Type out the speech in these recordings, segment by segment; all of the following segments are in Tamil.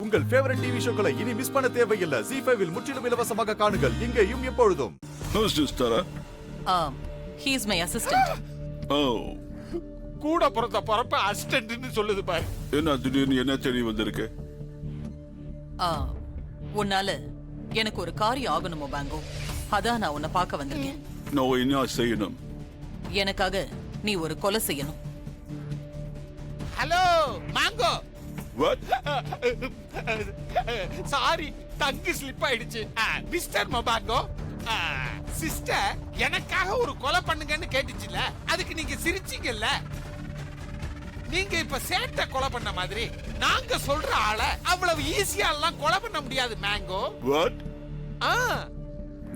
உங்கள் ஃபேவரட் டிவி ஷோக்களை இனி மிஸ் பண்ண தேவையில்லை. ZEE5 இல் முற்றிலும் இலவசமாக காணுங்கள். இங்கேயும் எப்பொழுதும். Who's this, Tara? He is my assistant. Oh. கூட பிறப்ப அசிஸ்டன்ட்னு சொல்லுது பாரு. என்ன திடீர்னு என்ன தேடி வந்திருக்க? உன்னால எனக்கு ஒரு காரியம் ஆகணுமோ பாங்கோ. அதான் நான் உன்னை பார்க்க வந்திருக்கேன். நான் என்ன செய்யணும்? எனக்காக நீ ஒரு கொலை செய்யணும். Hello mango. What? சாரி, தங்கி ஸ்லிப் ஆயிடுச்சு. மிஸ்டர் மொபாங்கோ, சிஸ்டர் எனக்காக ஒரு கொலை பண்ணுங்கன்னு கேட்டுச்சுல, அதுக்கு நீங்க சிரிச்சீங்கல்ல. நீங்க இப்ப சேட்டை கொலை பண்ண மாதிரி நாங்க சொல்ற ஆளை அவ்வளவு ஈஸியா எல்லாம் கொலை பண்ண முடியாது மேங்கோ. What?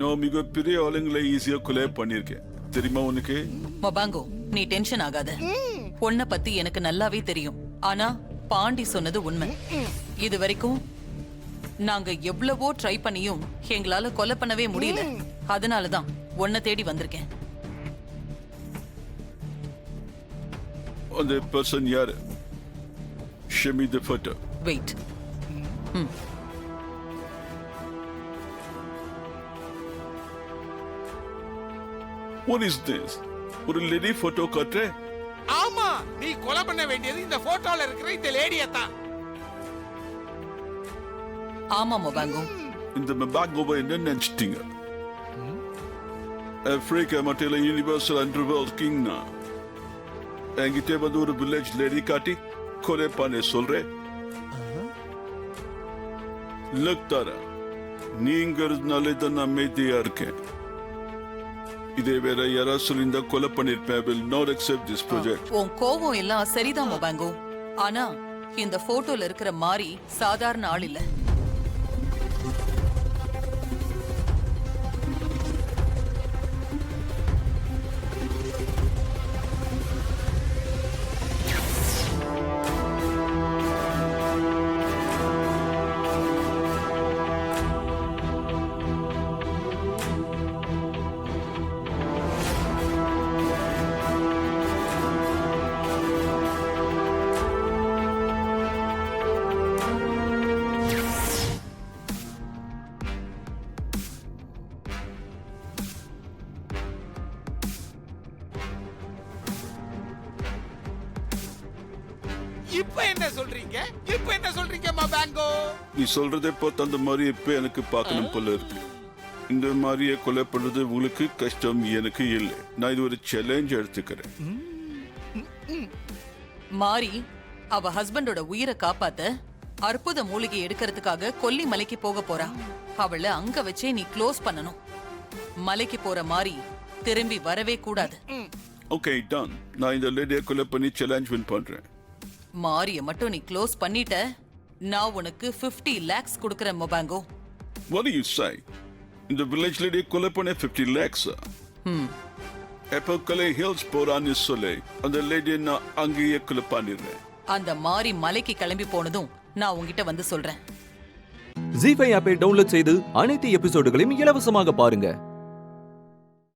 நான் மிகப்பெரிய ஆளுங்களை ஈஸியா கொலை பண்ணிருக்கேன். தெரியுமா உனக்கு? மொபாங்கோ, நீ டென்ஷன் ஆகாத. உன்னை பத்தி எனக்கு நல்லாவே தெரியும். ஆனா பாண்டி சொன்னது உண்மை. இது வரைக்கும் நாங்க எவ்வளவோ ட்ரை பண்ணியும் எங்களால கொலை பண்ணவே முடியல. அதனாலதான் உன்னை தேடி வந்திருக்கேன். அந்த பர்சன் யாரு? Show me the photo. Wait. What is this? ஒரு லேடி போட்டோ காட்டுற? ஆமா, நீ கொலை பண்ண வேண்டியது இந்த போட்டோல இருக்கிற இந்த லேடியை தான். ஆமா மொபாங்கோ. இந்த மபாங்கோவை என்ன நினைச்சிட்டீங்க? ஆப்பிரிக்கா மட்டில யூனிவர்சல் அண்டர்வேர்ல்ட் கிங்னா என்கிட்ட வந்து ஒரு வில்லேஜ் லேடி காட்டி கொலை பண்ண சொல்றேன். லுக் தாரா, நீங்க இருந்தாலே தான் நான் அமைதியா இருக்கேன். இதே வேற யாரா சொல்லியிருந்தா கொலை பண்ணிருப்பேன். I will not accept this project. உன் கோவம் எல்லாம் சரிதான் மொபாங்கோ. ஆனா இந்த போட்டோல இருக்கிற மாரி சாதாரண ஆள் இல்ல. இப்ப என்ன சொல்றீங்க? இப்ப என்ன சொல்றீங்க மபாங்கோ? நீ சொல்றதை பார்த்து அந்த மாதிரி இப்ப எனக்கு பார்க்கணும் போல இருக்கு. இந்த மாதிரியே கொலை பண்றது உங்களுக்கு கஷ்டம், எனக்கு இல்லை. நான் இது ஒரு சேலஞ்ச் எடுத்துக்கிறேன். மாரி அவ ஹஸ்பண்டோட உயிரை காப்பாத்த அற்புத மூலிகை எடுக்கிறதுக்காக கொல்லி மலைக்கு போக போறா. அவளை அங்க வச்சே நீ க்ளோஸ் பண்ணணும். மலைக்கு போற மாரி திரும்பி வரவே கூடாது. Okay, done. நான் இந்த லேடியை கொலை பண்ணி சேலஞ்ச் வின் பண்றேன். மாரிய மட்டும் நீ க்ளோஸ் பண்ணிட்ட, நான் உனக்கு 50 lakhs கொடுக்கறேன் மொபாங்கோ. What do you say? இந்த வில்லேஜ் லேடியை கொலை பண்ண 50 lakhs? எப்போ கொலை ஹில்ஸ் போறான்னு சொல்லி அந்த லேடியை நான் அங்கேயே கொலை பண்ணிடுறேன். அந்த மாரி மலைக்கு கிளம்பி போனதும் நான் உங்ககிட்ட வந்து சொல்றேன். ZEE5 ஆப்பை டவுன்லோட் செய்து அனைத்து எபிசோடுகளையும் இலவசமாக பாருங்க.